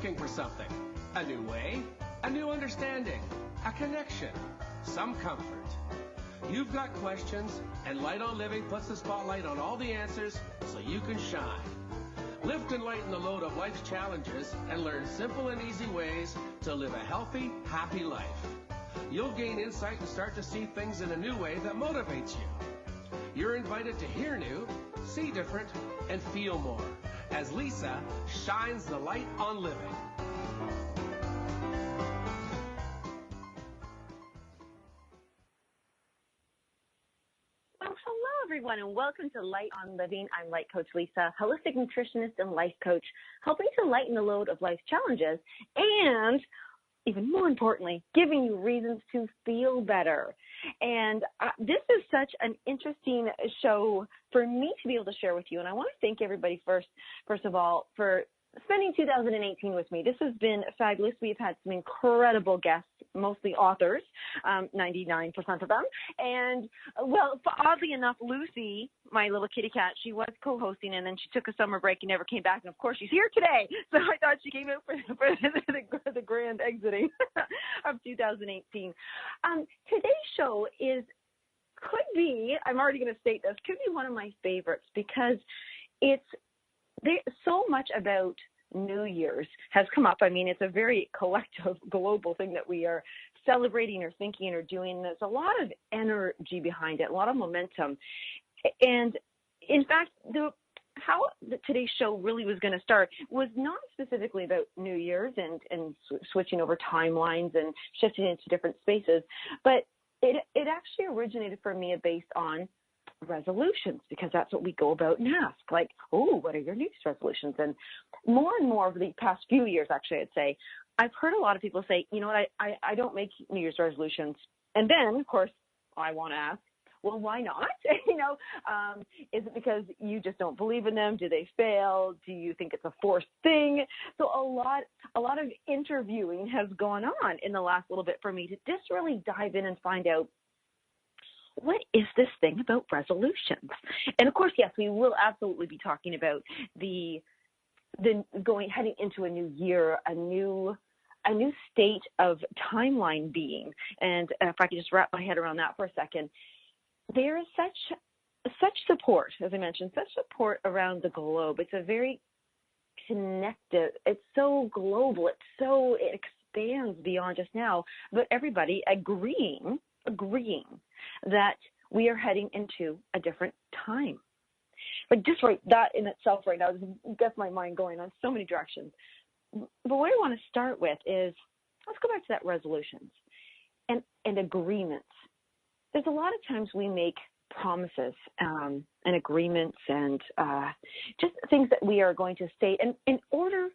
looking for something. A new way, a new understanding, a connection, some comfort. You've got questions, and Light on Living puts the spotlight on all the answers so you can shine. Lift and lighten the load of life's challenges and learn simple and easy ways to live a healthy, happy life. You'll gain insight and start to see things in a new way that motivates you. You're invited to hear new, see different, and feel more as Lisa shines the light on living. Well, hello, everyone, and welcome to Light on Living. I'm Light Coach Lisa, holistic nutritionist and life coach, helping to lighten the load of life's challenges and, even more importantly, giving you reasons to feel better. And this is such an interesting show for me to be able to share with you. And I want to thank everybody first of all, for spending 2018 with me. This has been fabulous. We've had some incredible guests, mostly authors, 99% of them. And, well, oddly enough, Lucy, my little kitty cat, she was co-hosting, and then she took a summer break and never came back. And, of course, she's here today. So I thought she came out for the grand exiting of 2018. Today's show could be, I'm already going to state this, could be one of my favorites because so much about New Year's has come up. I mean, it's a very collective, global thing that we are celebrating or thinking or doing. There's a lot of energy behind it, a lot of momentum. And in fact, how today's show really was going to start was not specifically about New Year's and switching over timelines and shifting into different spaces, but it actually originated for me based on resolutions, because that's what we go about and ask, like, oh, what are your New Year's resolutions? And more over the past few years, actually, I'd say, I've heard a lot of people say, you know what, I don't make New Year's resolutions. And then, of course, I want to ask, well, why not? Is it because you just don't believe in them? Do they fail? Do you think it's a forced thing? So a lot of interviewing has gone on in the last little bit for me to just really dive in and find out, what is this thing about resolutions? And of course, yes, we will absolutely be talking about heading into a new year, a new state of timeline being. And if I could just wrap my head around that for a second, there is such support, as I mentioned, such support around the globe. It's a very connected, it's so global, it expands beyond just now, but everybody agreeing that we are heading into a different time. Like just right, that in itself right now gets my mind going on so many directions. But what I want to start with is, let's go back to that resolutions and agreements. There's a lot of times we make promises and agreements and just things that we are going to state. And in order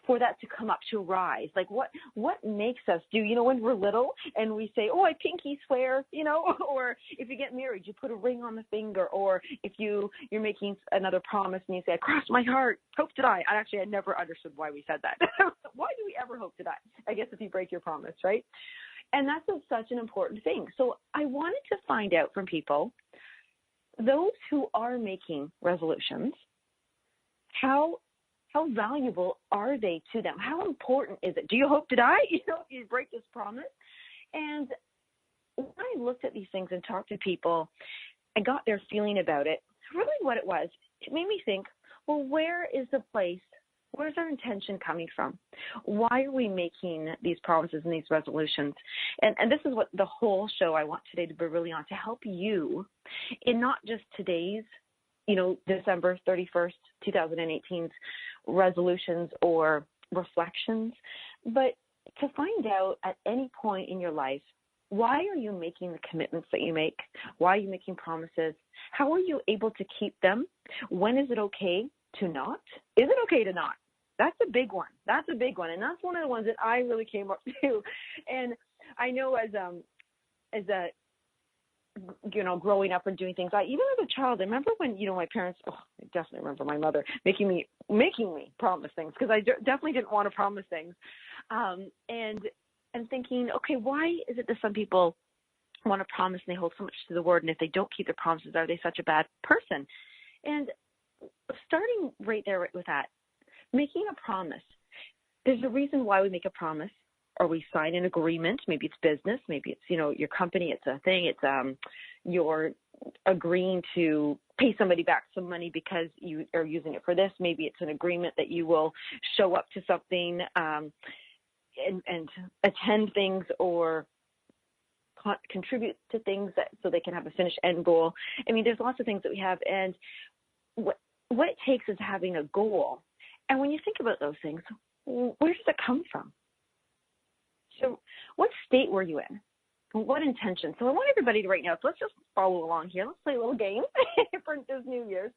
for that to come up, to rise, like what makes us do, when we're little and we say, oh, I pinky swear, or if you get married, you put a ring on the finger, or if you're making another promise and you say, I crossed my heart, hope to die. I never understood why we said that. Why do we ever hope to die? I guess if you break your promise, right? And that's such an important thing. So I wanted to find out from people, those who are making resolutions, how valuable are they to them? How important is it? Do you hope to die, if you break this promise? And when I looked at these things and talked to people, I got their feeling about it. Really what it was, it made me think, well, where's our intention coming from? Why are we making these promises and these resolutions? And this is what the whole show I want today to be really on, to help you in not just today's, December 31st, 2018's resolutions or reflections, but to find out at any point in your life, why are you making the commitments that you make? Why are you making promises? How are you able to keep them? When is it okay to not? Is it okay to not? That's a big one. And that's one of the ones that I really came up to. And I know as growing up and doing things, even as a child, I remember when, my parents, I definitely remember my mother making me promise things, because I definitely didn't want to promise things. And thinking, okay, why is it that some people want to promise and they hold so much to the word, and if they don't keep their promises, are they such a bad person? And starting right there with that, making a promise. there's a reason why we make a promise or we sign an agreement. Maybe it's business, maybe it's, your company, it's a thing, it's you're agreeing to pay somebody back some money because you are using it for this. Maybe it's an agreement that you will show up to something and attend things or contribute to things so they can have a finished end goal. I mean, there's lots of things that we have, and what it takes is having a goal. And when you think about those things, where does it come from? So what state were you in? What intention? So I want everybody to right now, so let's just follow along here. Let's play a little game for this New Year's.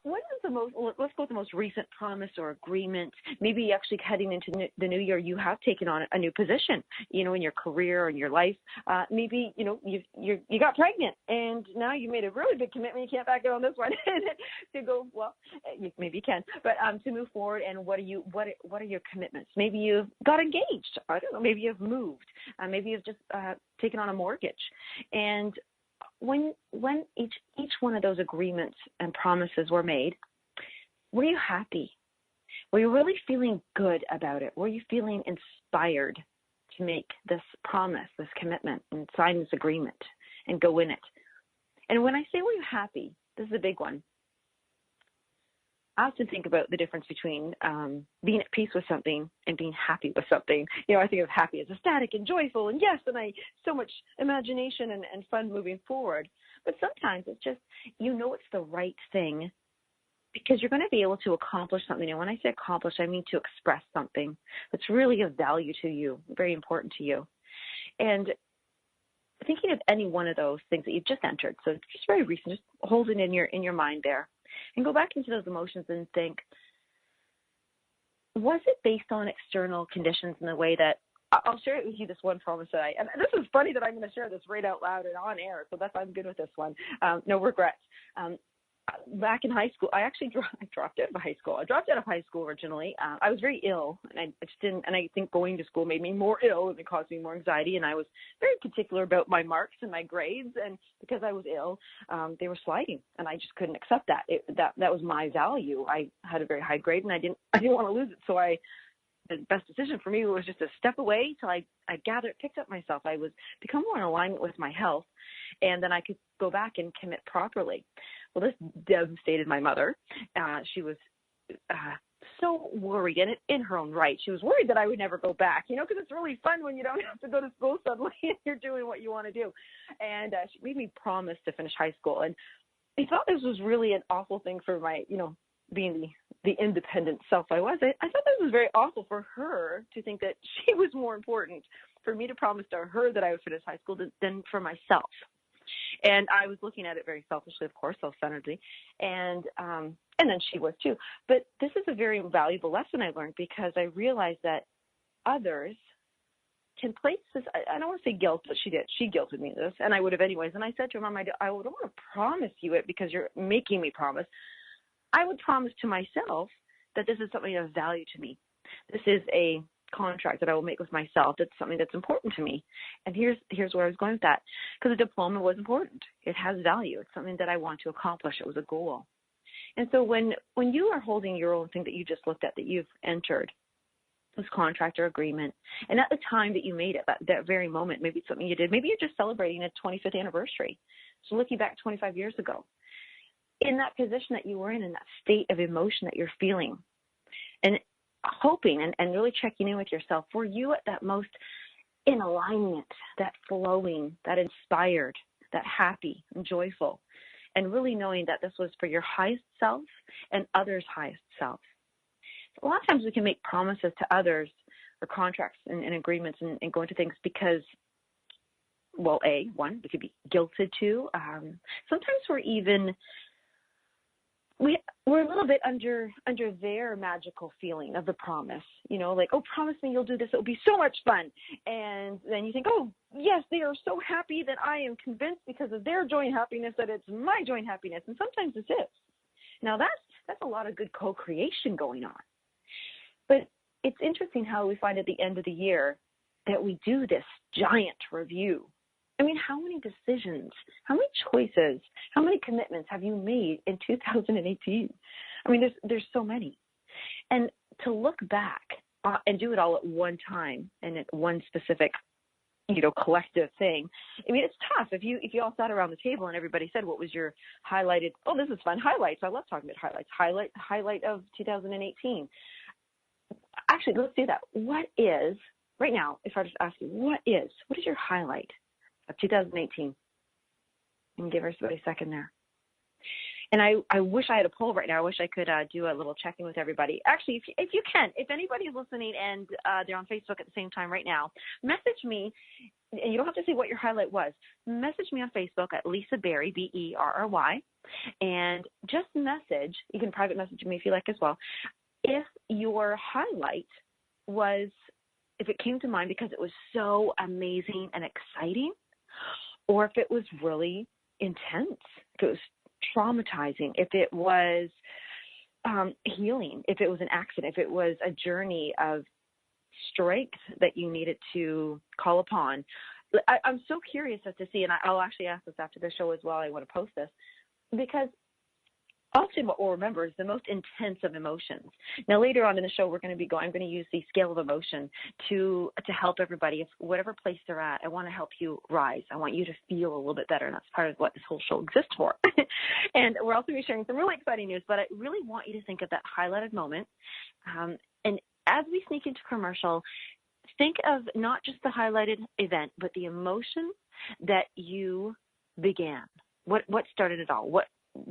What is let's go with the most recent promise or agreement. Maybe actually heading into the new year, you have taken on a new position, in your career or in your life. Maybe, you got pregnant and now you made a really big commitment. You can't back out on this one to go, well, maybe you can, but to move forward. And what are your commitments? Maybe you've got engaged. I don't know. Maybe you've moved. Maybe you've just taken on a mortgage. And when each one of those agreements and promises were made, were you happy? Were you really feeling good about it? Were you feeling inspired to make this promise, this commitment, and sign this agreement and go in it? And when I say were you happy, this is a big one. I often think about the difference between being at peace with something and being happy with something. I think of happy as ecstatic and joyful and yes, and so much imagination and fun moving forward. But sometimes it's just, it's the right thing because you're going to be able to accomplish something. And when I say accomplish, I mean to express something that's really of value to you, very important to you. And thinking of any one of those things that you've just entered, so just very recent, just hold it in your mind there. And go back into those emotions and think, was it based on external conditions in the way that, I'll share it with you, this one promise that and this is funny that I'm going to share this right out loud and on air, so I'm good with this one. No regrets. Back in high school, I actually dropped out of high school. I dropped out of high school originally. I was very ill, and I just didn't. And I think going to school made me more ill, and it caused me more anxiety. And I was very particular about my marks and my grades. And because I was ill, they were sliding, and I just couldn't accept that. That was my value. I had a very high grade, and I didn't want to lose it. So the best decision for me was just to step away till I picked up myself. I was become more in alignment with my health, and then I could go back and commit properly. Well, this devastated my mother. She was so worried, and in her own right, she was worried that I would never go back, because it's really fun when you don't have to go to school suddenly and you're doing what you want to do. And she made me promise to finish high school. And I thought this was really an awful thing for my, being the independent self I was. I thought this was very awful for her to think that she was more important for me to promise to her that I would finish high school than for myself. And I was looking at it very selfishly, of course, self-centeredly, and then she was too. But this is a very valuable lesson I learned because I realized that others can place this, I don't want to say guilt, but she did. She guilted me into this, and I would have anyways. And I said to her, Mom, I don't want to promise you it because you're making me promise. I would promise to myself that this is something of value to me. This is a contract that I will make with myself. That's something that's important to me. And here's where I was going with that. Because the diploma was important. It has value. It's something that I want to accomplish. It was a goal. And so when you are holding your own thing that you just looked at, that you've entered, this contract or agreement, and at the time that you made it, that very moment, maybe it's something you did, maybe you're just celebrating a 25th anniversary. So looking back 25 years ago, in that position that you were in that state of emotion that you're feeling, and hoping and really checking in with yourself, were you at that most in alignment, that flowing, that inspired, that happy and joyful, and really knowing that this was for your highest self and others' highest self. So a lot of times we can make promises to others or contracts and agreements and go into things because, well, one, we could be guilted to. Sometimes we're a little bit under their magical feeling of the promise, like, oh, promise me you'll do this. It'll be so much fun. And then you think, oh, yes, they are so happy that I am convinced because of their joint happiness that it's my joint happiness. And sometimes this is. Now that's a lot of good co-creation going on. But it's interesting how we find at the end of the year that we do this giant review. I mean, how many decisions, how many choices, how many commitments have you made in 2018? I mean, there's so many. And to look back and do it all at one time and at one specific, collective thing. I mean, it's tough. If you all sat around the table and everybody said, what was your highlighted, oh, this is fun, highlights. I love talking about highlights. Highlight of 2018. Actually, let's do that. What is, right now, if I just ask you, what is your highlight of 2018? And give everybody a second there. And I wish I had a poll right now. I wish I could do a little check-in with everybody. Actually, if you can, if anybody is listening and they're on Facebook at the same time right now, message me, and you don't have to say what your highlight was. Message me on Facebook at Lisa Berry, Berry, and just message. You can private message me if you like as well. If your highlight was, if it came to mind because it was so amazing and exciting, or if it was really intense, if it was traumatizing, if it was healing, if it was an accident, if it was a journey of strength that you needed to call upon. I'm so curious as to see, and I'll actually ask this after the show as well. I want to post this because often what we'll remember is the most intense of emotions. Now, later on in the show, I'm going to use the scale of emotion to help everybody. If whatever place they're at, I want to help you rise. I want you to feel a little bit better, and that's part of what this whole show exists for. And we're also going to be sharing some really exciting news, but I really want you to think of that highlighted moment. And as we sneak into commercial, think of not just the highlighted event, but the emotion that you began. What started it all? What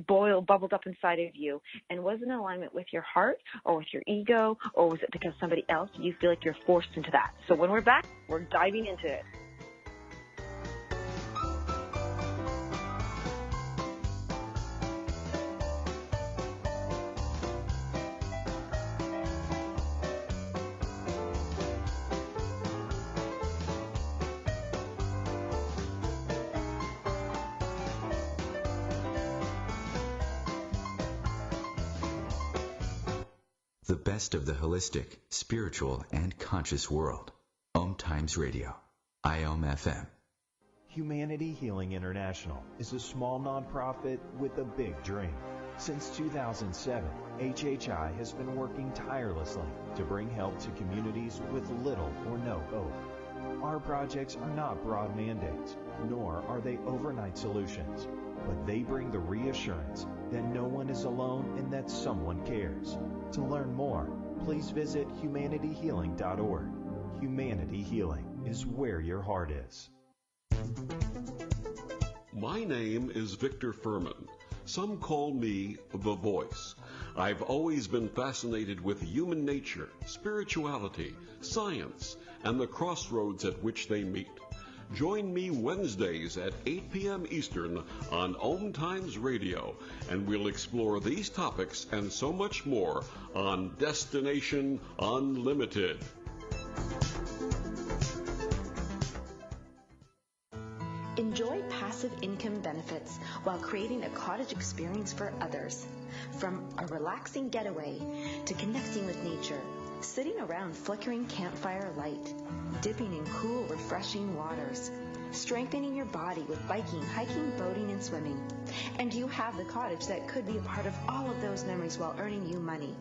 bubbled up inside of you, and was it in alignment with your heart or with your ego, or was it because somebody else, you feel like you're forced into that? So when we're back, we're diving into it. The best of the holistic, spiritual, and conscious world. Om Times Radio. IOM FM. Humanity Healing International is a small nonprofit with a big dream. Since 2007, HHI has been working tirelessly to bring help to communities with little or no hope. Our projects are not broad mandates, nor are they overnight solutions, but they bring the reassurance that no one is alone and that someone cares. To learn more, please visit humanityhealing.org. Humanity Healing is where your heart is. My name is Victor Furman. Some call me the Voice. I've always been fascinated with human nature, spirituality, science, and the crossroads at which they meet. Join me Wednesdays at 8 p.m. Eastern on Om Times Radio, and we'll explore these topics and so much more on Destination Unlimited. Enjoy passive income benefits while creating a cottage experience for others. From a relaxing getaway to connecting with nature, sitting around flickering campfire light, dipping in cool, refreshing waters, strengthening your body with biking, hiking, boating, and swimming. And you have the cottage that could be a part of all of those memories while earning you money.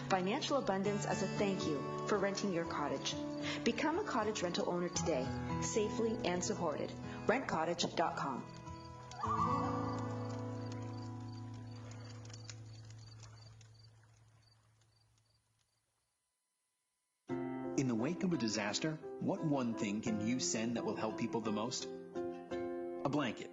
Financial abundance as a thank you for renting your cottage. Become a cottage rental owner today, safely and supported. RentCottage.com. In the wake of a disaster, what one thing can you send that will help people the most? A blanket,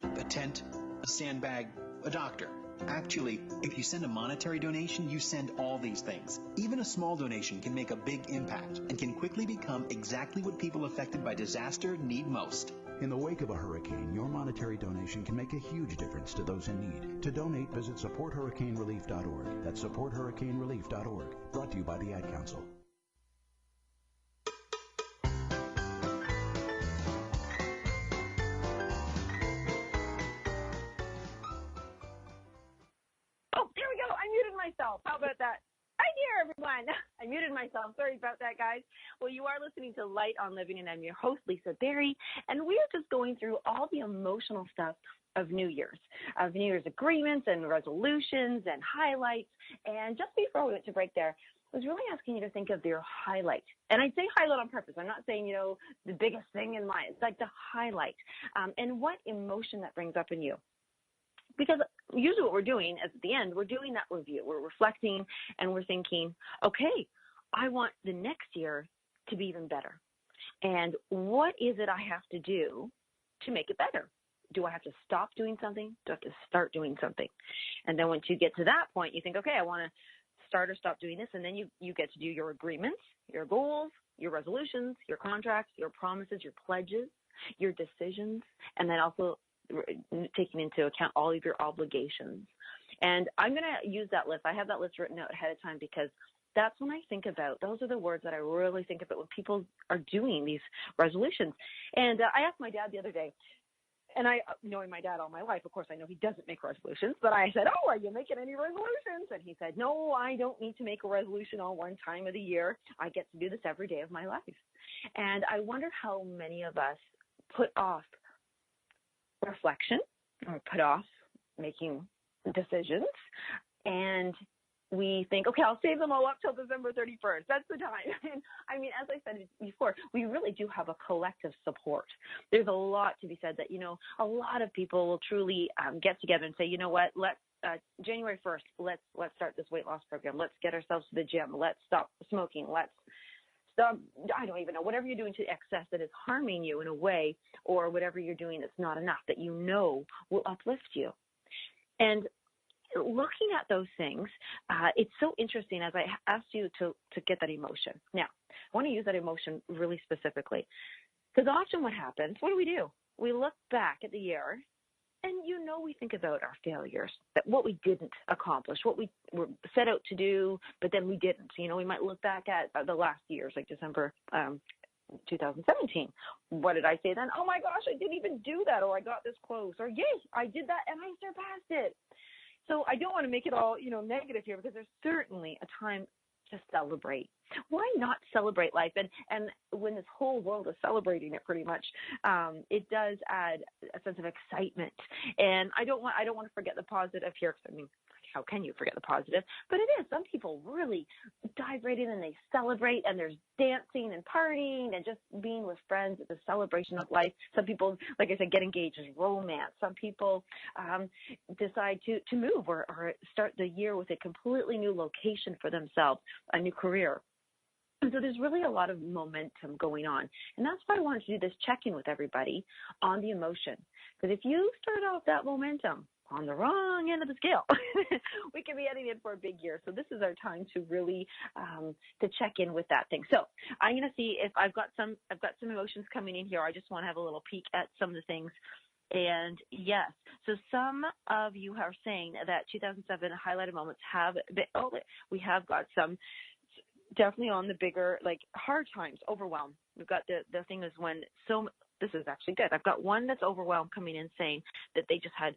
a tent, a sandbag, a doctor. Actually, if you send a monetary donation, you send all these things. Even a small donation can make a big impact and can quickly become exactly what people affected by disaster need most. In the wake of a hurricane, your monetary donation can make a huge difference to those in need. To donate, visit supporthurricanerelief.org. That's supporthurricanerelief.org. Brought to you by the Ad Council. Myself. How about that? Hi there, everyone. I muted myself. Sorry about that, guys. Well, you are listening to Light on Living, and I'm your host, Lisa Berry, and we are just going through all the emotional stuff of New Year's agreements and resolutions and highlights. And just before we went to break there, was really asking you to think of your highlight. And I say highlight on purpose. I'm not saying, the biggest thing in life. It's like the highlight, and what emotion that brings up in you. Because usually what we're doing is at the end, we're doing that review. We're reflecting and we're thinking, okay, I want the next year to be even better. And what is it I have to do to make it better? Do I have to stop doing something? Do I have to start doing something? And then once you get to that point, you think, okay, I want to start or stop doing this. And then you get to do your agreements, your goals, your resolutions, your contracts, your promises, your pledges, your decisions, and then also taking into account all of your obligations. And I'm going to use that list. I have that list written out ahead of time because that's when I think about, those are the words that I really think about when people are doing these resolutions. And I asked my dad the other day, and knowing my dad all my life, of course, I know he doesn't make resolutions, but I said, are you making any resolutions? And he said, no, I don't need to make a resolution on one time of the year. I get to do this every day of my life. And I wonder how many of us put off reflection or put off making decisions, and we think, okay, I'll save them all up till December 31st. That's the time. And I mean, as I said before, we really do have a collective support. There's a lot to be said that, a lot of people will truly get together and say, you know what, let's January 1st, let's start this weight loss program. Let's get ourselves to the gym. Let's stop smoking. Let's stop, I don't even know, whatever you're doing to excess that is harming you in a way, or whatever you're doing that's not enough that will uplift you. And looking at those things, it's so interesting as I asked you to get that emotion. Now, I want to use that emotion really specifically because often what happens, what do? We look back at the year and we think about our failures, that what we didn't accomplish, what we were set out to do, but then we didn't. We might look back at the last years, like December 2017. What did I say then? Oh my gosh, I didn't even do that, or I got this close, or yay, I did that and I surpassed it. So I don't want to make it all, negative here, because there's certainly a time to celebrate. Why not celebrate life? And when this whole world is celebrating it pretty much, it does add a sense of excitement. And I don't want to forget the positive here, because I mean, how can you forget the positive? But it is. Some people really dive right in and they celebrate, and there's dancing and partying and just being with friends. It's a celebration of life. Some people, like I said, get engaged in romance. Some people decide to move or start the year with a completely new location for themselves, a new career. And so there's really a lot of momentum going on. And that's why I wanted to do this check-in with everybody on the emotion. Because if you start off that momentum on the wrong end of the scale, we can be heading in for a big year. So this is our time to really to check in with that thing. So I'm going to see if I've got some emotions coming in here. I just want to have a little peek at some of the things. And yes, so some of you are saying that 2007 highlighted moments have been, we have got some definitely on the bigger, like hard times, overwhelm. We've got the thing is when this is actually good. I've got one that's overwhelmed coming in saying that they just had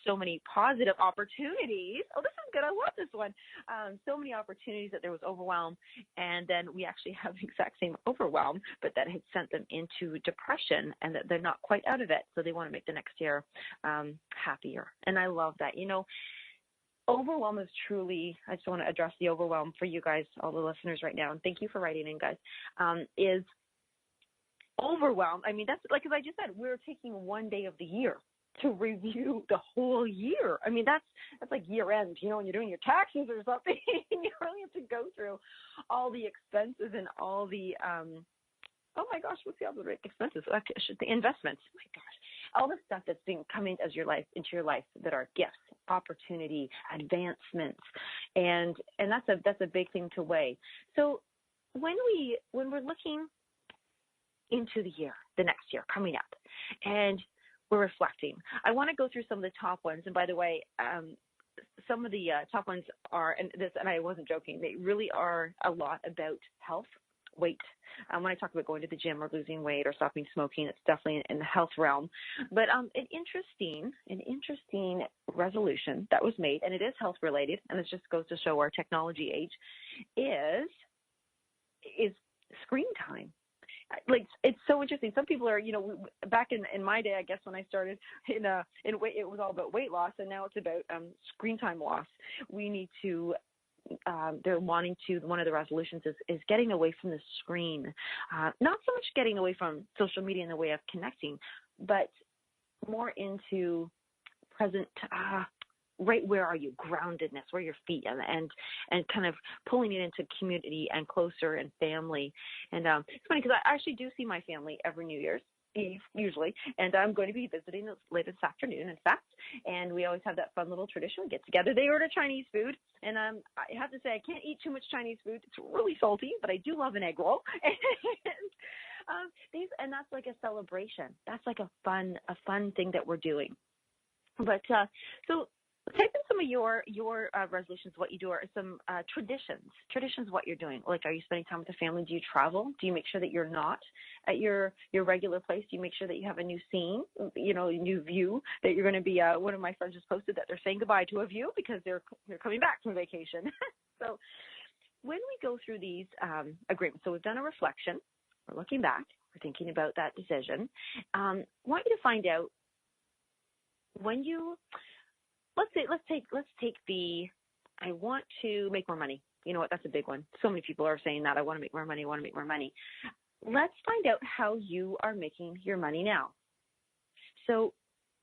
so many positive opportunities. Oh, this is good. I love this one. So many opportunities that there was overwhelm. And then we actually have the exact same overwhelm, but that had sent them into depression and that they're not quite out of it. So they want to make the next year happier. And I love that. Overwhelm is truly, I just want to address the overwhelm for you guys, all the listeners right now, and thank you for writing in, guys, is overwhelm. I mean, that's like, as I just said, we're taking one day of the year to review the whole year. I mean, that's like year end, when you're doing your taxes or something, you really have to go through all the expenses and all the, oh my gosh, what's the other expenses? The investments. Oh my gosh, all the stuff that's being coming into your life that are gifts, opportunity, advancements, and that's a big thing to weigh. So when we're looking into the year, the next year coming up, and we're reflecting, I want to go through some of the top ones. And by the way, some of the top ones are, and I wasn't joking, they really are a lot about health. Weight. When I talk about going to the gym or losing weight or stopping smoking, it's definitely in the health realm. But an interesting resolution that was made, and it is health related, and it just goes to show our technology age, is screen time. Like, it's so interesting. Some people are, back in my day, I guess when I started in weight, it was all about weight loss, and now it's about screen time loss. We need to they're wanting to, one of the resolutions is getting away from the screen. Not so much getting away from social media in the way of connecting, but more into present, right where are you, groundedness, where are your feet, and kind of pulling it into community and closer and family. And it's funny because I actually do see my family every New Year's Eve usually, and I'm going to be visiting later this afternoon, in fact, and we always have that fun little tradition, we get together. They order Chinese food, and I have to say I can't eat too much Chinese food. It's really salty, but I do love an egg roll. And that's like a celebration. That's like a fun thing that we're doing. But so type in some of your resolutions, what you do, or some traditions, what you're doing. Like, are you spending time with the family? Do you travel? Do you make sure that you're not at your regular place? Do you make sure that you have a new scene, a new view, that you're going to be, one of my friends just posted that they're saying goodbye to a view because they're coming back from vacation. So when we go through these agreements, so we've done a reflection, we're looking back, we're thinking about that decision. I want you to find out when you, let's take the, I want to make more money. You know what? That's a big one. So many people are saying that. I want to make more money. Let's find out how you are making your money now. So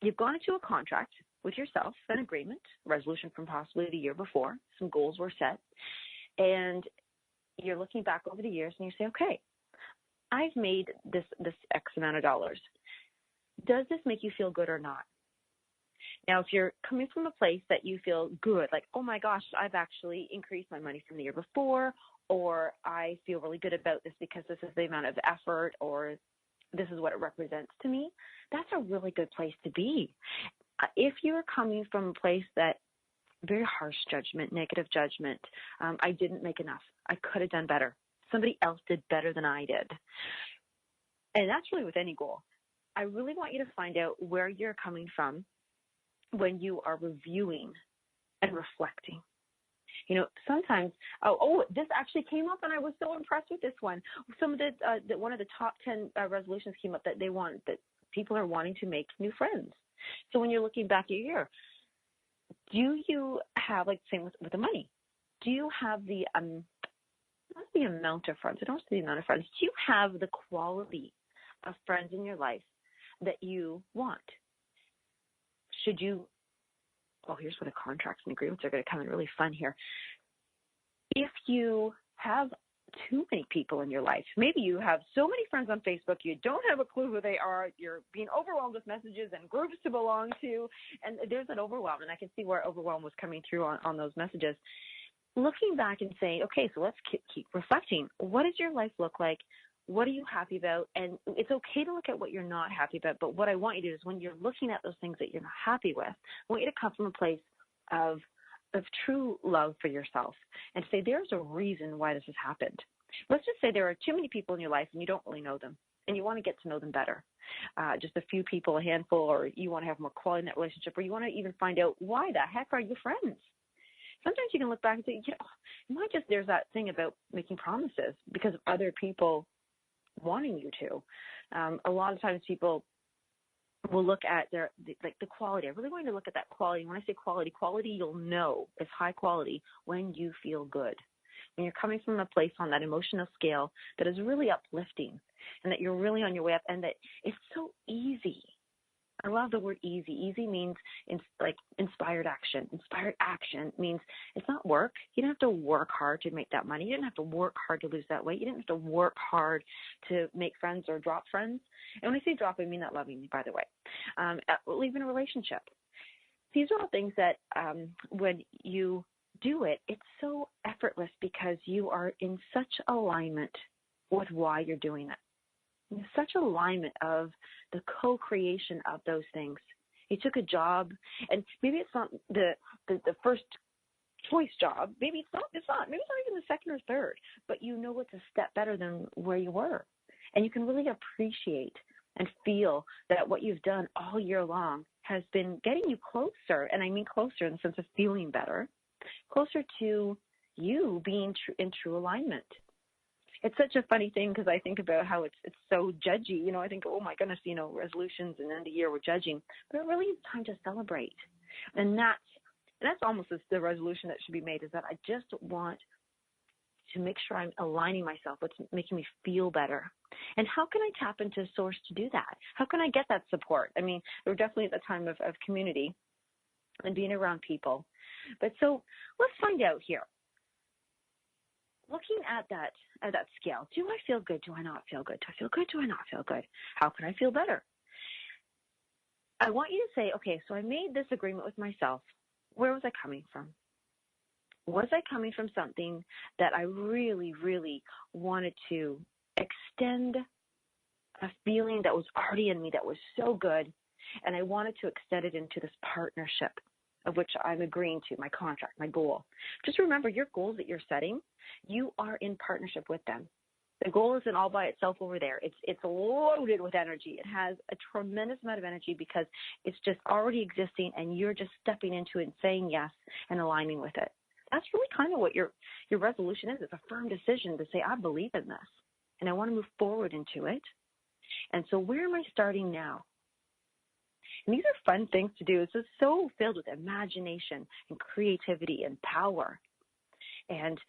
you've gone into a contract with yourself, an agreement, resolution from possibly the year before. Some goals were set. And you're looking back over the years and you say, okay, I've made this X amount of dollars. Does this make you feel good or not? Now, if you're coming from a place that you feel good, like, oh my gosh, I've actually increased my money from the year before, or I feel really good about this because this is the amount of effort, or this is what it represents to me, that's a really good place to be. If you're coming from a place that very harsh judgment, negative judgment, I didn't make enough, I could have done better, somebody else did better than I did, and that's really with any goal. I really want you to find out where you're coming from when you are reviewing and reflecting. Sometimes, this actually came up, and I was so impressed with this one. Some of one of the top 10 resolutions came up that that people are wanting to make new friends. So when you're looking back at your year, do you have, like, same with the money, do you have the, not the amount of friends, I don't say the amount of friends, do you have the quality of friends in your life that you want? Should you, here's where the contracts and agreements are going to come in really fun here. If you have too many people in your life, maybe you have so many friends on Facebook, you don't have a clue who they are, you're being overwhelmed with messages and groups to belong to, and there's an overwhelm, and I can see where overwhelm was coming through on those messages. Looking back and saying, okay, so let's keep reflecting. What does your life look like? What are you happy about? And it's okay to look at what you're not happy about, but what I want you to do is when you're looking at those things that you're not happy with, I want you to come from a place of true love for yourself and say, there's a reason why this has happened. Let's just say there are too many people in your life and you don't really know them and you want to get to know them better. Just a few people, a handful, or you want to have more quality in that relationship, or you want to even find out why the heck are you friends? Sometimes you can look back and say, there's that thing about making promises because of other people wanting you to. A lot of times people will look at the quality. I really want you to look at that quality. When I say quality you'll know is high quality when you feel good. When you're coming from a place on that emotional scale that is really uplifting and that you're really on your way up and that it's so easy. I love the word easy. Easy means inspired action. Inspired action means it's not work. You don't have to work hard to make that money. You didn't have to work hard to lose that weight. You didn't have to work hard to make friends or drop friends. And when I say drop, I mean that lovingly, by the way. Even a relationship. These are all things that when you do it, it's so effortless because you are in such alignment with why you're doing it. There's such alignment of the co-creation of those things. You took a job, and maybe it's not the first choice job. Maybe it's not even the second or third, but you know it's a step better than where you were. And you can really appreciate and feel that what you've done all year long has been getting you closer, and I mean closer in the sense of feeling better, closer to you being in true alignment. It's such a funny thing because I think about how it's so judgy. I think, oh my goodness, resolutions and end of year we're judging. But it really is time to celebrate. And that's and that's almost the resolution that should be made, is that I just want to make sure I'm aligning myself with what's making me feel better. And how can I tap into source to do that? How can I get that support? I mean, we're definitely at the time of community and being around people. But so let's find out here. Looking at that scale, do I feel good? Do I not feel good? Do I feel good? Do I not feel good? How can I feel better? I want you to say, okay, so I made this agreement with myself. Where was I coming from? Was I coming from something that I really, really wanted to extend a feeling that was already in me that was so good, and I wanted to extend it into this partnership of which I'm agreeing to, my contract, my goal. Just remember, your goals that you're setting, you are in partnership with them. The goal isn't all by itself over there. It's loaded with energy. It has a tremendous amount of energy because it's just already existing, and you're just stepping into it and saying yes and aligning with it. That's really kind of what your resolution is. It's a firm decision to say, I believe in this, and I want to move forward into it. And so where am I starting now? And these are fun things to do. It's just so filled with imagination and creativity and power. And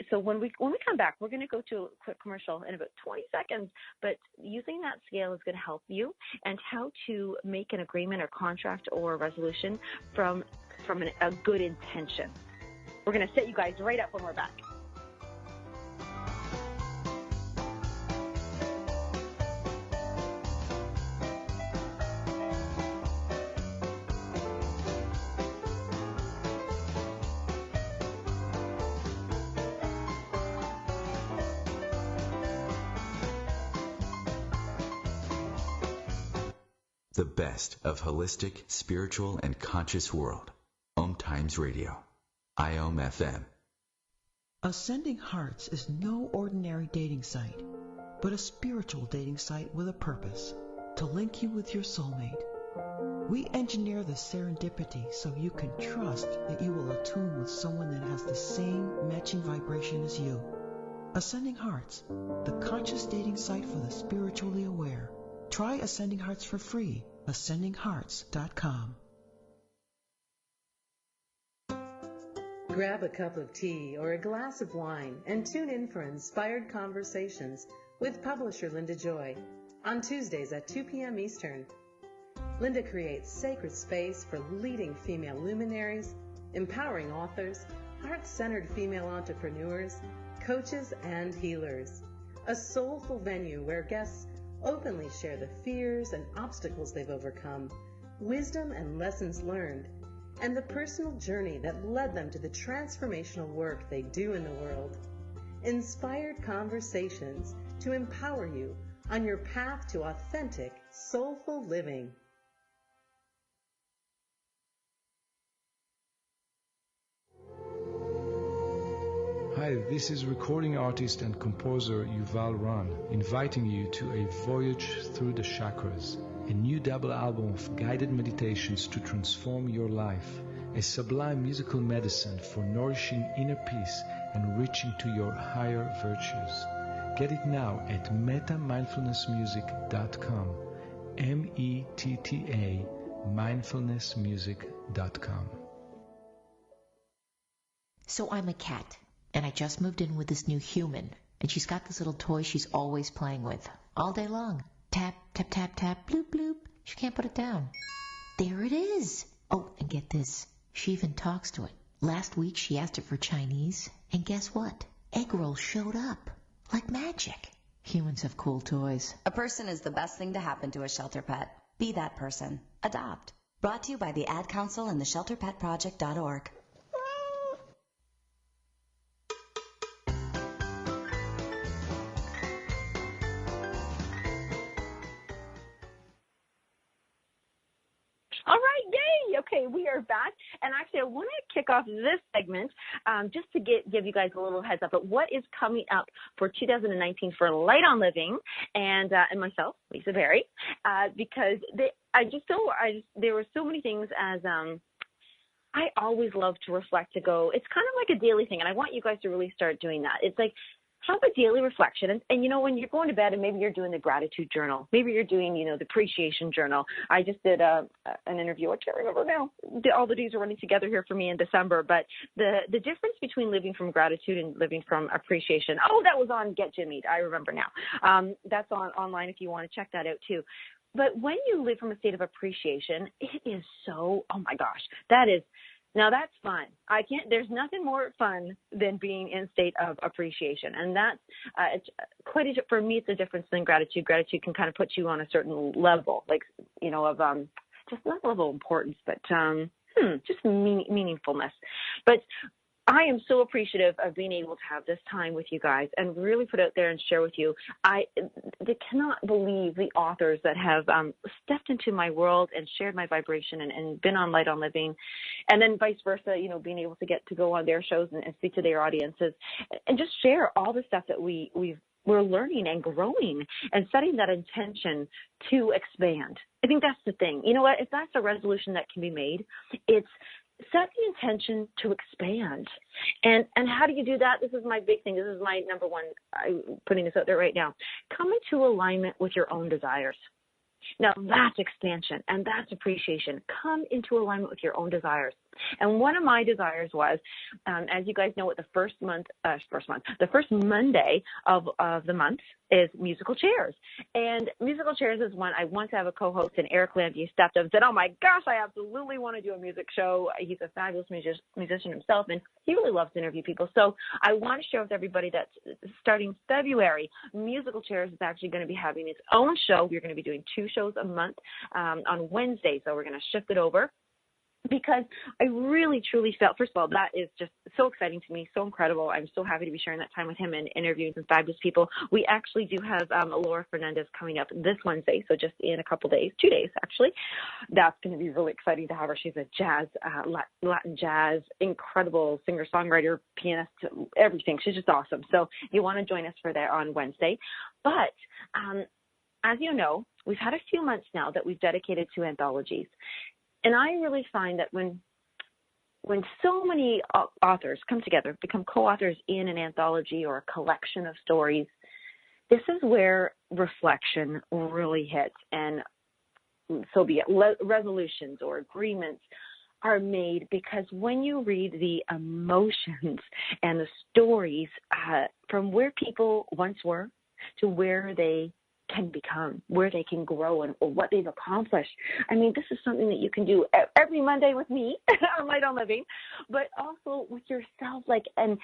so when we come back, we're going to go to a quick commercial in about 20 seconds, but using that scale is going to help you, and how to make an agreement or contract or a resolution from a good intention. We're going to set you guys right up when we're back. The best of holistic, spiritual, and conscious world. Om Times Radio. IOM FM. Ascending Hearts is no ordinary dating site, but a spiritual dating site with a purpose, to link you with your soulmate. We engineer the serendipity so you can trust that you will attune with someone that has the same matching vibration as you. Ascending Hearts, the conscious dating site for the spiritually aware. Try Ascending Hearts for free. AscendingHearts.com. Grab a cup of tea or a glass of wine and tune in for Inspired Conversations with publisher Linda Joy on Tuesdays at 2 p.m. Eastern. Linda creates sacred space for leading female luminaries, empowering authors, heart-centered female entrepreneurs, coaches, and healers. A soulful venue where guests openly share the fears and obstacles they've overcome, wisdom and lessons learned, and the personal journey that led them to the transformational work they do in the world. Inspired Conversations to empower you on your path to authentic, soulful living. Hi, this is recording artist and composer Yuval Ran, inviting you to a voyage through the chakras, a new double album of guided meditations to transform your life, a sublime musical medicine for nourishing inner peace and reaching to your higher virtues. Get it now at metamindfulnessmusic.com, METTA mindfulnessmusic.com. So I'm a cat, and I just moved in with this new human, and she's got this little toy she's always playing with, all day long. Tap, tap, tap, tap, bloop, bloop. She can't put it down. There it is. Oh, and get this. She even talks to it. Last week she asked it for Chinese, and guess what? Egg rolls showed up. Like magic. Humans have cool toys. A person is the best thing to happen to a shelter pet. Be that person. Adopt. Brought to you by the Ad Council and the ShelterPetProject.org. All right, yay! Okay, we are back, and actually I want to kick off this segment just to give you guys a little heads up at what is coming up for 2019 for Light on Living and myself, Lisa Berry, because there were so many things as I always love to reflect, to go, it's kind of like a daily thing, and I want you guys to really start doing that. It's like, have a daily reflection. And you know, when you're going to bed and maybe you're doing the gratitude journal, maybe you're doing, you know, the appreciation journal. I just did an interview. I can't remember now. All the days are running together here for me in December. But the difference between living from gratitude and living from appreciation. Oh, that was on Get Jimmy. I remember now. That's online if you want to check that out too. But when you live from a state of appreciation, it is so, oh my gosh, now that's fun. There's nothing more fun than being in state of appreciation. And that's it's quite for me, it's a difference than gratitude. Gratitude can kind of put you on a certain level, like, you know, of just not level of importance, but just meaningfulness. But I am so appreciative of being able to have this time with you guys and really put out there and share with you. I cannot believe the authors that have stepped into my world and shared my vibration and been on Light on Living, and then vice versa, you know, being able to get to go on their shows and speak to their audiences and just share all the stuff that we're learning and growing and setting that intention to expand. I think that's the thing. You know what? If that's a resolution that can be made, it's set the intention to expand. And how do you do that? This is my big thing. This is my number one. I'm putting this out there right now. Come into alignment with your own desires. Now, that's expansion, and that's appreciation. Come into alignment with your own desires. And one of my desires was, as you guys know, the first Monday of the month is musical chairs. And musical chairs is one I want to have a co-host, and Eric Landview stepped up and said, oh my gosh, I absolutely want to do a music show. He's a fabulous musician himself, and he really loves to interview people. So I want to share with everybody that starting February, musical chairs is actually going to be having its own show. We're going to be doing 2 shows a month on Wednesday, so we're going to shift it over. Because I really, truly felt, first of all, that is just so exciting to me, so incredible. I'm so happy to be sharing that time with him and interviewing some fabulous people. We actually do have Laura Fernandez coming up this Wednesday, so just in a couple days, 2 days actually. That's going to be really exciting to have her. She's a jazz, Latin jazz, incredible singer-songwriter, pianist, everything. She's just awesome. So you want to join us for that on Wednesday. But as you know, we've had a few months now that we've dedicated to anthologies. And I really find that when so many authors come together, become co-authors in an anthology or a collection of stories, this is where reflection really hits. And so be it, resolutions or agreements are made, because when you read the emotions and the stories from where people once were to where they can become, where they can grow, and or what they've accomplished. I mean, this is something that you can do every Monday with me on Light on Living, but also with yourself. And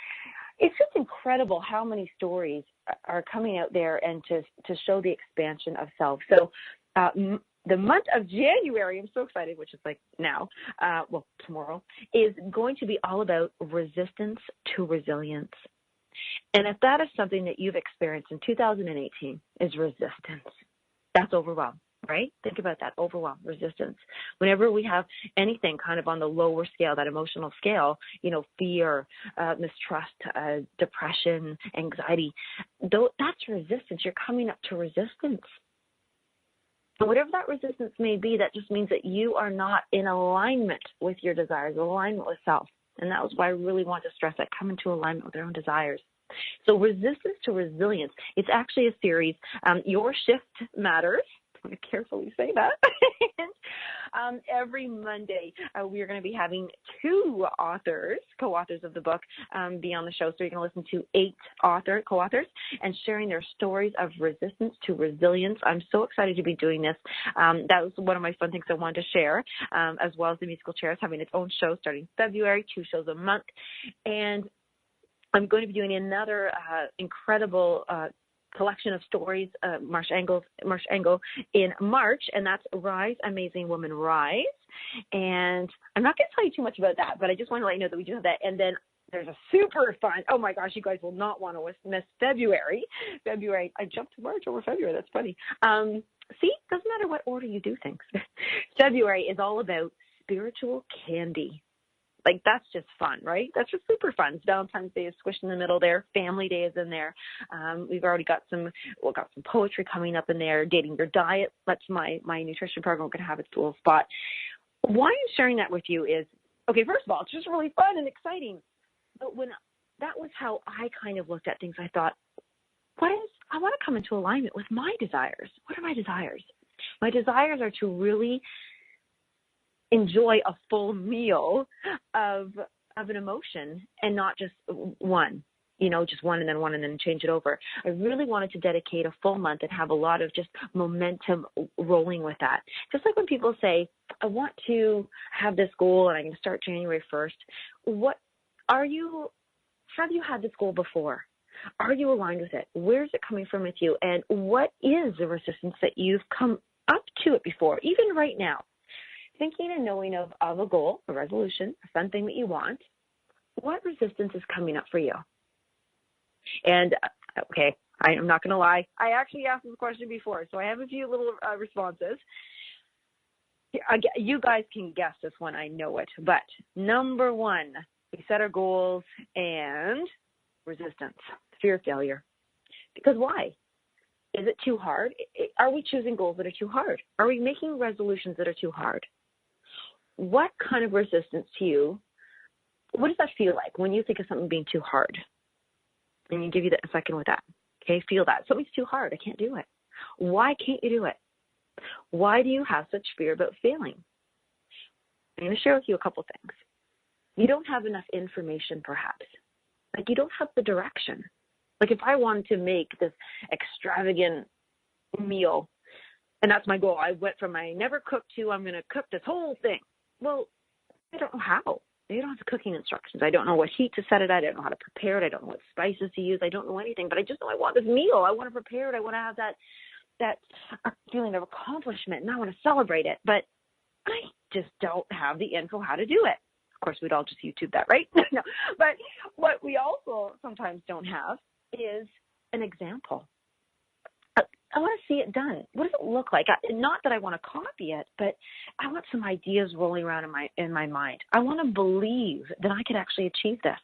it's just incredible how many stories are coming out there and to show the expansion of self. So the month of January, I'm so excited, which is like now, tomorrow, is going to be all about resistance to resilience. And if that is something that you've experienced in 2018 is resistance, that's overwhelm, right? Think about that, overwhelm, resistance. Whenever we have anything kind of on the lower scale, that emotional scale, fear, mistrust, depression, anxiety, that's resistance. You're coming up to resistance. And whatever that resistance may be, that just means that you are not in alignment with your desires, alignment with self. And that was why I really want to stress that, come into alignment with their own desires. So resistance to resilience, it's actually a series. Your shift matters. I want to carefully say that. And, every Monday, we are going to be having 2 co-authors of the book, be on the show. So you're going to listen to 8 co-authors and sharing their stories of resistance to resilience. I'm so excited to be doing this. That was one of my fun things I wanted to share, as well as the musical chairs having its own show starting February, 2 shows a month. And I'm going to be doing another incredible collection of stories, Marsh Engle in March, and that's Rise, Amazing Woman Rise. And I'm not going to tell you too much about that, but I just want to let you know that we do have that. And then there's a super fun, oh my gosh, you guys will not want to miss February. I jumped to March over February. That's funny. See, doesn't matter what order you do things. February is all about spiritual candy. That's just fun, right? That's just super fun. Valentine's Day is squished in the middle there. Family Day is in there. We've already got some poetry coming up in there. Dating Your Diet. That's my nutrition program. We're going to have its little spot. Why I'm sharing that with you is, okay, first of all, it's just really fun and exciting. But that was how I kind of looked at things. I thought, I want to come into alignment with my desires. What are my desires? My desires are to really enjoy a full meal of an emotion and not just one, just one and then change it over. I really wanted to dedicate a full month and have a lot of just momentum rolling with that. Just like when people say, I want to have this goal and I'm going to start January 1st. Have you had this goal before? Are you aligned with it? Where's it coming from with you? And what is the resistance that you've come up to it before, even right now? Thinking and knowing of a goal, a resolution, something that you want, what resistance is coming up for you? And, okay, I'm not going to lie. I actually asked this question before, so I have a few little responses. You guys can guess this one. I know it. But number one, we set our goals and resistance, fear of failure. Because why? Is it too hard? Are we choosing goals that are too hard? Are we making resolutions that are too hard? What kind of resistance to you, what does that feel like when you think of something being too hard? And you give you a second with that. Okay, feel that. Something's too hard. I can't do it. Why can't you do it? Why do you have such fear about failing? I'm going to share with you a couple things. You don't have enough information, perhaps. Like, you don't have the direction. Like, if I wanted to make this extravagant meal, and that's my goal, I went from I never cooked to I'm going to cook this whole thing. Well, I don't know how. I don't have the cooking instructions. I don't know what heat to set it at. I don't know how to prepare it. I don't know what spices to use. I don't know anything, but I just know I want this meal. I want to prepare it. I want to have that feeling of accomplishment, and I want to celebrate it. But I just don't have the info how to do it. Of course, we'd all just YouTube that, right? No. But what we also sometimes don't have is an example. I want to see it done. What does it look like? Not that I want to copy it, but I want some ideas rolling around in my mind. I want to believe that I could actually achieve this.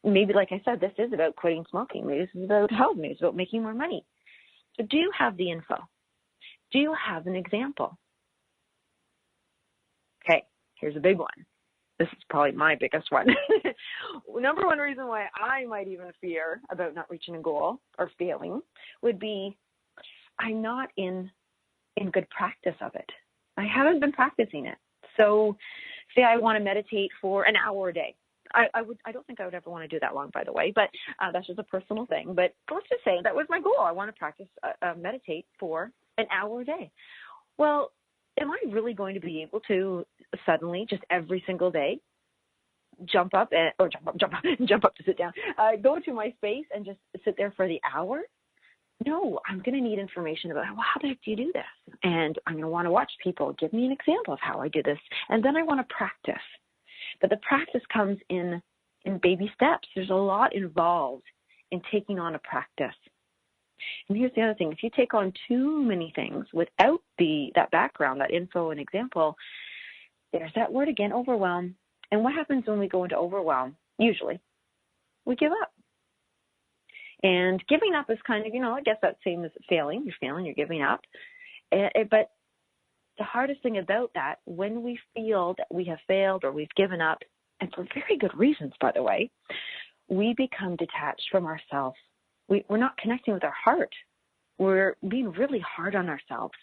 Maybe, like I said, this is about quitting smoking. Maybe this is about health. Maybe it's about making more money. So do you have the info? Do you have an example? Okay, here's a big one. This is probably my biggest one. Number one reason why I might even fear about not reaching a goal or failing would be I'm not in good practice of it. I haven't been practicing it. So say I want to meditate for an hour a day. I don't think I would ever want to do that long, by the way, but that's just a personal thing. But let's just say that was my goal. I want to practice, meditate for an hour a day. Well, am I really going to be able to suddenly, just every single day, jump up to sit down, go to my space and just sit there for the hour? No, I'm going to need information about, well, how the heck do you do this? And I'm going to want to watch people give me an example of how I do this. And then I want to practice. But the practice comes in baby steps. There's a lot involved in taking on a practice. And here's the other thing. If you take on too many things without that background, that info and example, there's that word again, overwhelm. And what happens when we go into overwhelm? Usually, we give up. And giving up is kind of, I guess that's same as failing. You're failing, you're giving up. But the hardest thing about that, when we feel that we have failed or we've given up, and for very good reasons, by the way, we become detached from ourselves. We're not connecting with our heart. We're being really hard on ourselves.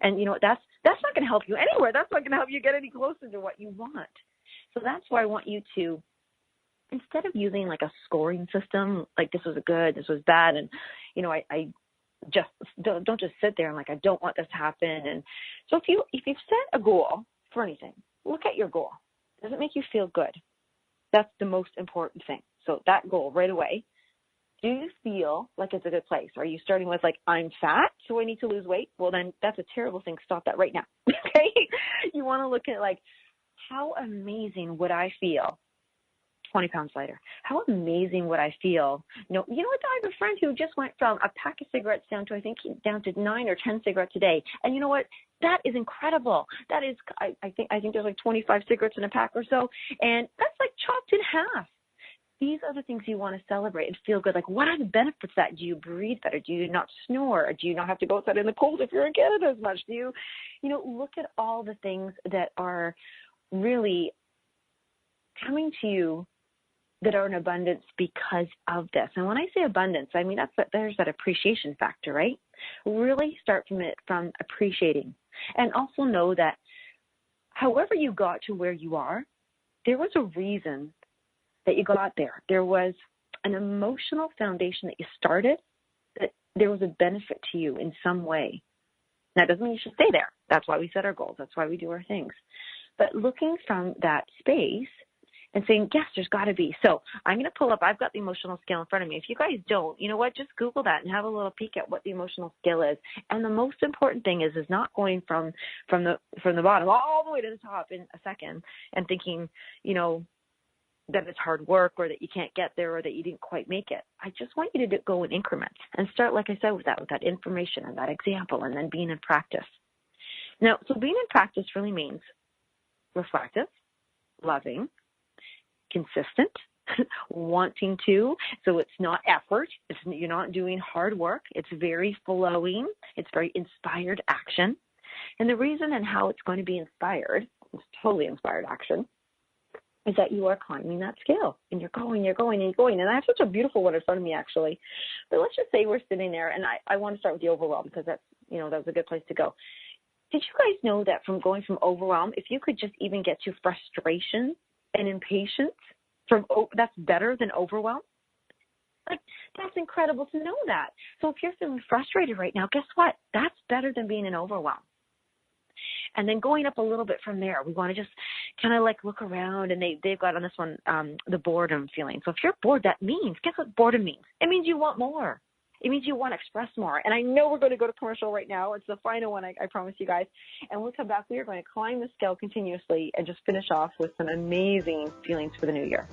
And that's not going to help you anywhere. That's not going to help you get any closer to what you want. So that's why I want you to, instead of using like a scoring system, like this was good, this was bad, and I just don't just sit there and like I don't want this to happen. And so if you've set a goal for anything, look at your goal. Does it make you feel good? That's the most important thing. So that goal right away. Do you feel like it's a good place? Are you starting with like, I'm fat, so I need to lose weight? Well, then that's a terrible thing. Stop that right now. Okay? You want to look at like, how amazing would I feel 20 pounds lighter? How amazing would I feel? You know what? I have a friend who just went from a pack of cigarettes down to 9 or 10 cigarettes a day. And you know what? That is incredible. That is, I think there's like 25 cigarettes in a pack or so. And that's like chopped in half. These are the things you want to celebrate and feel good. Like, what are the benefits of that? Do you breathe better? Do you not snore? Do you not have to go outside in the cold if you're in Canada as much? Do you look at all the things that are really coming to you that are in abundance because of this. And when I say abundance, I mean there's that appreciation factor, right? Really start from appreciating, and also know that however you got to where you are, there was a reason that you got there. There was an emotional foundation that you started, that there was a benefit to you in some way. That doesn't mean you should stay there. That's why we set our goals. That's why we do our things. But looking from that space and saying, yes, there's got to be. So I'm going to pull up, I've got the emotional scale in front of me. If you guys don't, you know what, just Google that and have a little peek at what the emotional scale is. And the most important thing is not going from the bottom all the way to the top in a second and thinking, you know, that it's hard work or that you can't get there or that you didn't quite make it. I just want you to go in increments and start, like I said, with that information and that example, and then being in practice. Now, so being in practice really means reflective, loving, consistent, wanting to. So it's not effort. You're not doing hard work. It's very flowing. It's very inspired action. And the reason and how it's going to be inspired, it's totally inspired action, is that you are climbing that scale, and you're going, and you're going. And I have such a beautiful one in front of me, actually. But let's just say we're sitting there, and I want to start with the overwhelm, because that was a good place to go. Did you guys know that from going from overwhelm, if you could just even get to frustration and impatience, that's better than overwhelm? Like, that's incredible to know that. So if you're feeling frustrated right now, guess what? That's better than being in overwhelm. And then going up a little bit from there, we want to just kind of like look around, and they've got on this one the boredom feeling. So if you're bored, guess what boredom means? It means you want more. It means you want to express more. And I know we're going to go to commercial right now. It's the final one, I promise you guys. And when we come back, we are going to climb the scale continuously and just finish off with some amazing feelings for the new year.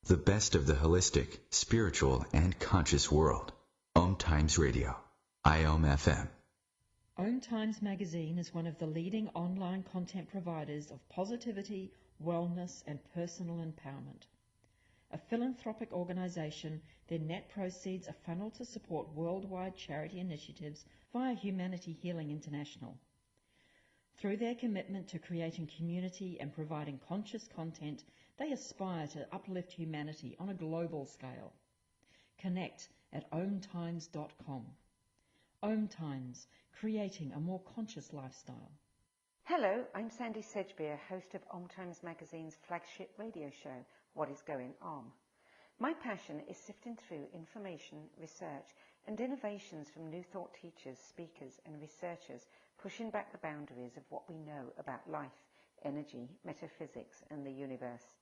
The best of the holistic, spiritual, and conscious world. Om Times Radio. IOM FM. Om Times Magazine is one of the leading online content providers of positivity, wellness, and personal empowerment. A philanthropic organization, their net proceeds are funneled to support worldwide charity initiatives via Humanity Healing International. Through their commitment to creating community and providing conscious content, they aspire to uplift humanity on a global scale. Connect at omtimes.com. Om Times, creating a more conscious lifestyle. Hello, I'm Sandy Sedgbeer, host of Om Times Magazine's flagship radio show, What is Going On? My passion is sifting through information, research, and innovations from new thought teachers, speakers, and researchers, pushing back the boundaries of what we know about life, energy, metaphysics, and the universe.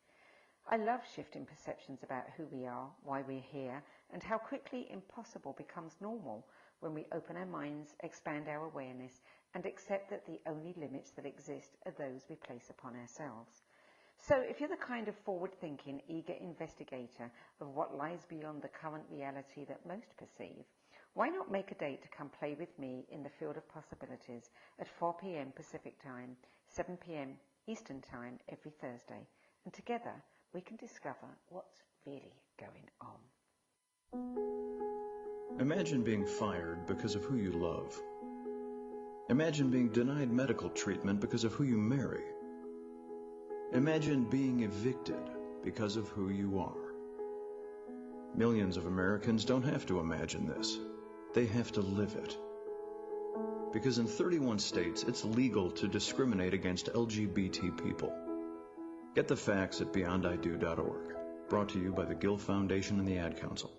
I love shifting perceptions about who we are, why we're here, and how quickly impossible becomes normal when we open our minds, expand our awareness, and accept that the only limits that exist are those we place upon ourselves. So if you're the kind of forward-thinking, eager investigator of what lies beyond the current reality that most perceive, why not make a date to come play with me in the field of possibilities at 4 p.m. Pacific Time, 7 p.m. Eastern Time every Thursday, and together we can discover what's really going on. Imagine being fired because of who you love. Imagine being denied medical treatment because of who you marry. Imagine being evicted because of who you are. Millions of Americans don't have to imagine this. They have to live it. Because in 31 states, it's legal to discriminate against LGBT people. Get the facts at beyondido.org. Brought to you by the Gill Foundation and the Ad Council.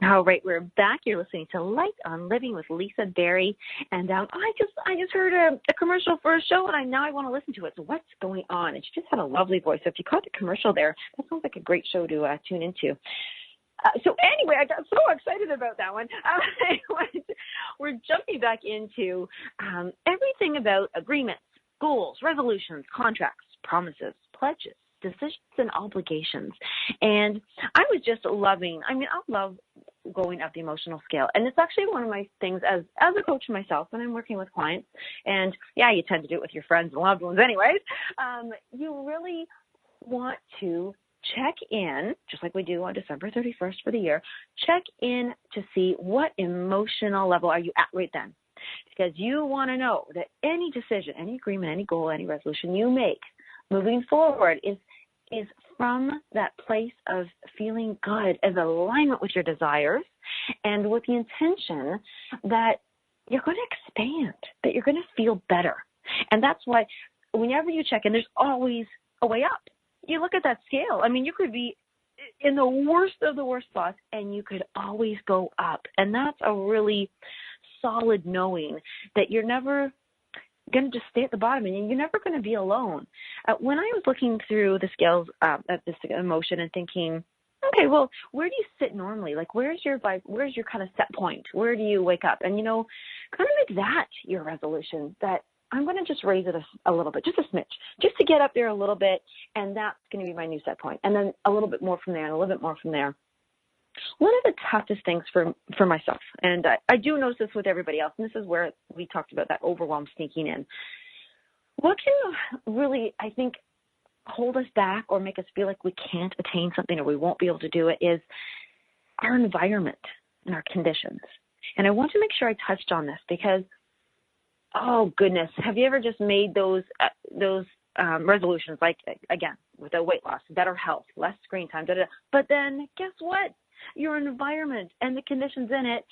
All right, we're back. You're listening to Light on Living with Lisa Berry, and I just heard a commercial for a show, and now I want to listen to it. So what's going on? And she just had a lovely voice. So if you caught the commercial there, that sounds like a great show to tune into. So anyway, I got so excited about that one. We're jumping back into everything about agreements, goals, resolutions, contracts, promises, pledges, decisions, and obligations. And I was just loving, I love going up the emotional scale. And it's actually one of my things as a coach myself when I'm working with clients. And yeah, you tend to do it with your friends and loved ones anyways. You really want to check in, just like we do on December 31st for the year, check in to see what emotional level are you at right then. Because you want to know that any decision, any agreement, any goal, any resolution you make moving forward is from that place of feeling good, as alignment with your desires, and with the intention that you're going to expand, that you're going to feel better. And that's why whenever you check in, there's always a way up. You look at that scale. You could be in the worst of the worst spots, and you could always go up. And that's a really solid knowing that you're never going to just stay at the bottom, and you're never going to be alone. When I was looking through the scales at this emotion and thinking, okay, well, where do you sit normally? Like, where's your kind of set point? Where do you wake up? And, kind of make that your resolution, that I'm going to just raise it a little bit, just a smidge, just to get up there a little bit, and that's going to be my new set point. And then a little bit more from there and a little bit more from there. One of the toughest things for myself, and I do notice this with everybody else, and this is where we talked about that overwhelm sneaking in. What can really, I think, hold us back or make us feel like we can't attain something or we won't be able to do it is our environment and our conditions. And I want to make sure I touched on this because, oh goodness, have you ever just made those resolutions, like, again, without weight loss, better health, less screen time, but then guess what? Your environment and the conditions in it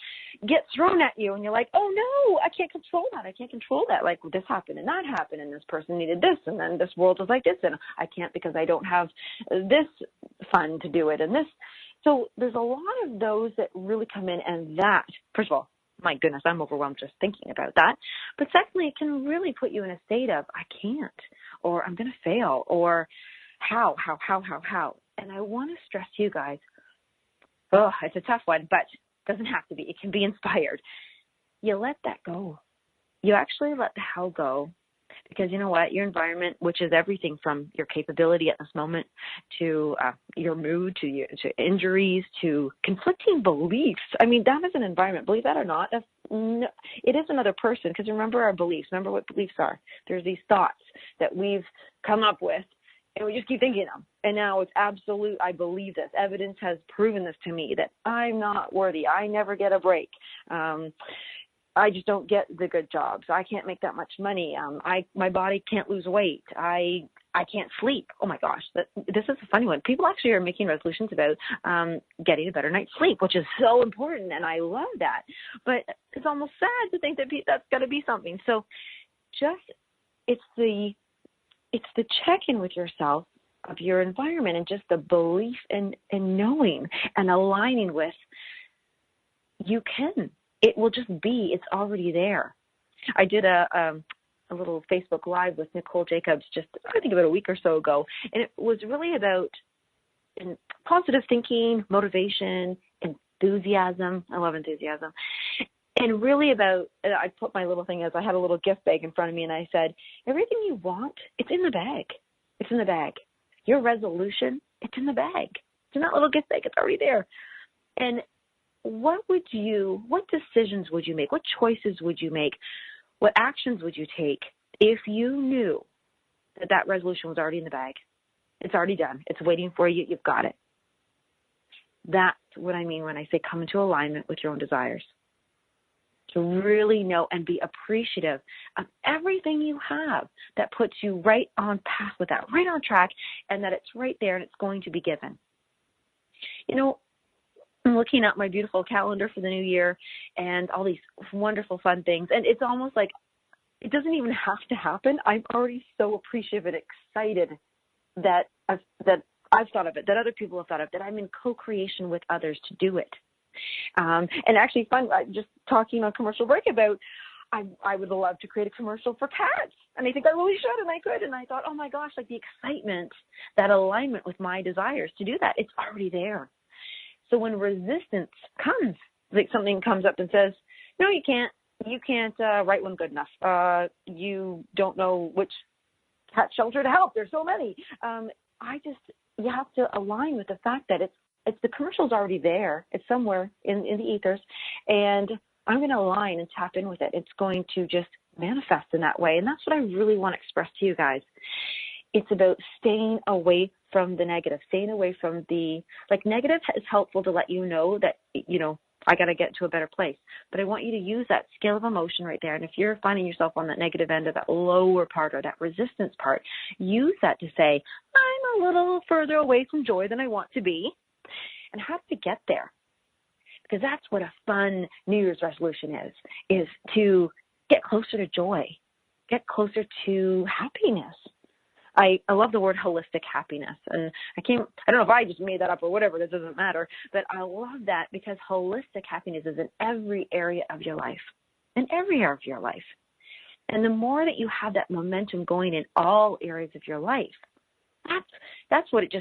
get thrown at you, and you're like, oh no, I can't control that. I can't control that. Like, this happened and that happened, and this person needed this, and then this world was like this, and I can't because I don't have this fund to do it, and this. So there's a lot of those that really come in, and that, first of all, my goodness, I'm overwhelmed just thinking about that. But secondly, it can really put you in a state of, I can't, or I'm going to fail, or how. And I want to stress to you guys, it's a tough one, but it doesn't have to be. It can be inspired. You let that go. You actually let the how go, because you know what? Your environment, which is everything from your capability at this moment to your mood, to injuries, to conflicting beliefs. That is an environment. Believe that or not, it is another person, because remember our beliefs. Remember what beliefs are. There's these thoughts that we've come up with, and we just keep thinking them. And now it's absolute, I believe this. Evidence has proven this to me, that I'm not worthy. I never get a break. I just don't get the good jobs. I can't make that much money. My body can't lose weight. I can't sleep. Oh my gosh, this is a funny one. People actually are making resolutions about getting a better night's sleep, which is so important, and I love that. But it's almost sad to think that that's got to be something. So it's the check-in with yourself of your environment, and just the belief and knowing and aligning with, you can. It will just be. It's already there. I did a little Facebook Live with Nicole Jacobs I think about a week or so ago, and it was really about positive thinking, motivation, enthusiasm. I love enthusiasm. And really about, I put my little thing as I had a little gift bag in front of me, and I said, everything you want, it's in the bag. It's in the bag. Your resolution, it's in the bag. It's in that little gift bag. It's already there. And what decisions would you make? What choices would you make? What actions would you take if you knew that resolution was already in the bag? It's already done. It's waiting for you. You've got it. That's what I mean when I say come into alignment with your own desires. To really know and be appreciative of everything you have that puts you right on path with that, right on track, and that it's right there and it's going to be given. I'm looking at my beautiful calendar for the new year and all these wonderful, fun things, and it's almost like it doesn't even have to happen. I'm already so appreciative and excited that I've thought of it, that other people have thought of it, that I'm in co-creation with others to do it. And actually, fun, just talking on commercial break about, I would love to create a commercial for cats. And I think I really should, and I could. And I thought, oh my gosh, like the excitement, that alignment with my desires to do that, it's already there. So when resistance comes, like something comes up and says, no, you can't write one good enough. You don't know which cat shelter to help. There's so many. You have to align with the fact that it's the commercial's already there. It's somewhere in the ethers, and I'm going to align and tap in with it. It's going to just manifest in that way, and that's what I really want to express to you guys. It's about staying away from the negative, staying away from negative is helpful to let you know that, I got to get to a better place. But I want you to use that scale of emotion right there. And if you're finding yourself on that negative end of that lower part or that resistance part, use that to say, I'm a little further away from joy than I want to be. And how do we get there? Because that's what a fun New Year's resolution is to get closer to joy, get closer to happiness. I love the word holistic happiness, and I don't know if I just made that up or whatever, it doesn't matter, but I love that because holistic happiness is in every area of your life, And the more that you have that momentum going in all areas of your life, that's what it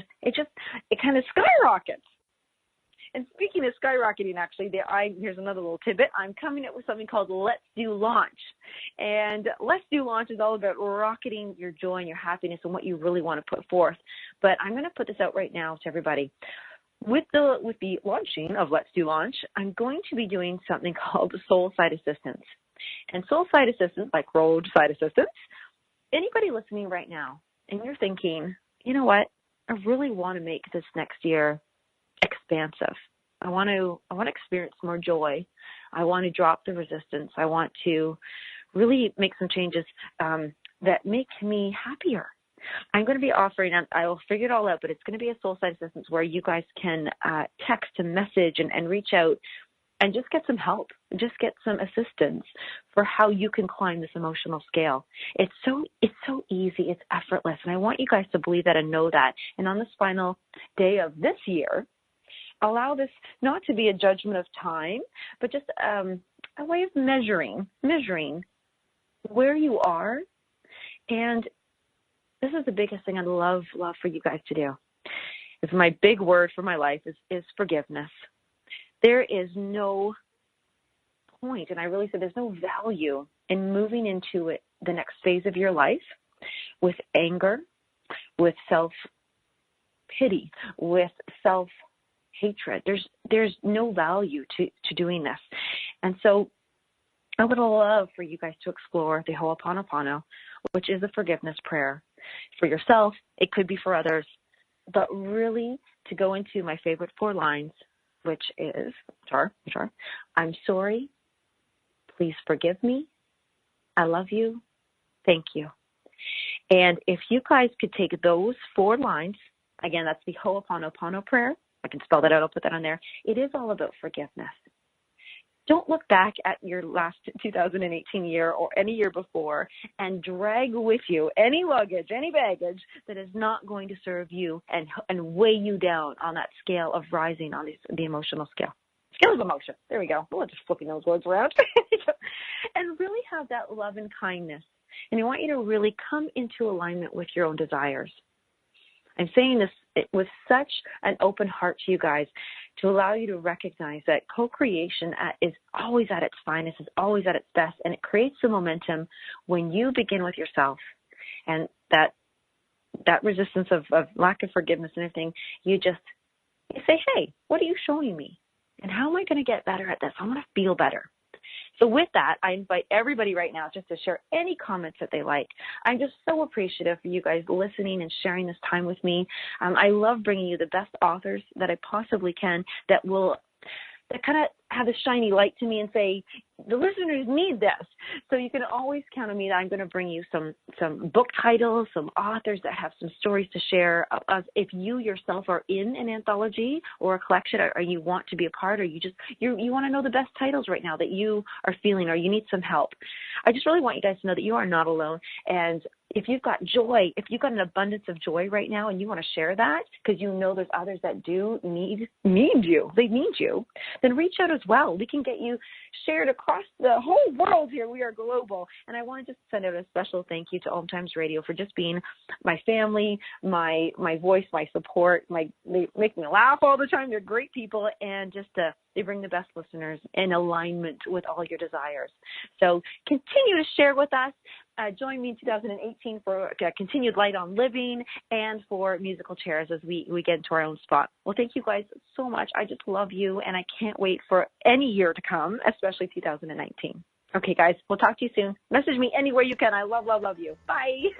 kind of skyrockets. And speaking of skyrocketing, actually, here's another little tidbit. I'm coming up with something called Let's Do Launch. And Let's Do Launch is all about rocketing your joy and your happiness and what you really want to put forth. But I'm going to put this out right now to everybody. With the launching of Let's Do Launch, I'm going to be doing something called Soul Side Assistance. And Soul Side Assistance, like roadside assistance, anybody listening right now, and you're thinking, you know what, I really want to make this next year expansive. I want to experience more joy. I want to drop the resistance. I want to really make some changes that make me happier. I'm going to be offering, I will figure it all out, but it's going to be a soul side assistance where you guys can text and message and reach out and just get some help, just get some assistance for how you can climb this emotional scale. It's so easy, it's effortless, and I want you guys to believe that and know that. And on this final day of this year, allow this not to be a judgment of time, but just a way of measuring where you are. And this is the biggest thing I'd love for you guys to do. It's my big word for my life is forgiveness. There is no point, and I really said there's no value in moving into the next phase of your life with anger, with self-pity, with self-hatred. There's no value to doing this. And so I would love for you guys to explore the Ho'oponopono, which is a forgiveness prayer for yourself. It could be for others, but really to go into my favorite 4 lines, which are, I'm sorry, please forgive me, I love you, thank you. And if you guys could take those 4 lines, again, that's the Ho'oponopono prayer. I can spell that out, I'll put that on there. It is all about forgiveness. Don't look back at your last 2018 year or any year before and drag with you any luggage, any baggage that is not going to serve you and weigh you down on that scale of rising on the emotional scale. Scale of emotion. There we go. We're just flipping those words around. And really have that love and kindness. And I want you to really come into alignment with your own desires. I'm saying this with such an open heart to you guys to allow you to recognize that co-creation is always at its finest, is always at its best, and it creates the momentum when you begin with yourself. And that resistance of lack of forgiveness and everything, you say, hey, what are you showing me? And how am I going to get better at this? I want to feel better. So with that, I invite everybody right now just to share any comments that they like. I'm just so appreciative for you guys listening and sharing this time with me. I love bringing you the best authors that I possibly can that kind of have a shiny light to me and say, the listeners need this. So you can always count on me that I'm going to bring you some book titles, some authors that have some stories to share. If you yourself are in an anthology or a collection, or you want to be a part, or you want to know the best titles right now that you are feeling, or you need some help, I just really want you guys to know that you are not alone. And if you've got joy, if you've got an abundance of joy right now and you want to share that because you know there's others that do need you, then reach out as well. We can get you shared across the whole world here. We are global. And I want to just send out a special thank you to Om Times Radio for just being my family, my voice, my support. They make me laugh all the time. They're great people, and just they bring the best listeners in alignment with all your desires. So continue to share with us. Join me in 2018 for continued Light on Living and for musical chairs as we get into our own spot. Well, thank you guys so much. I just love you, and I can't wait for any year to come, especially 2019. Okay, guys, we'll talk to you soon. Message me anywhere you can. I love you. Bye.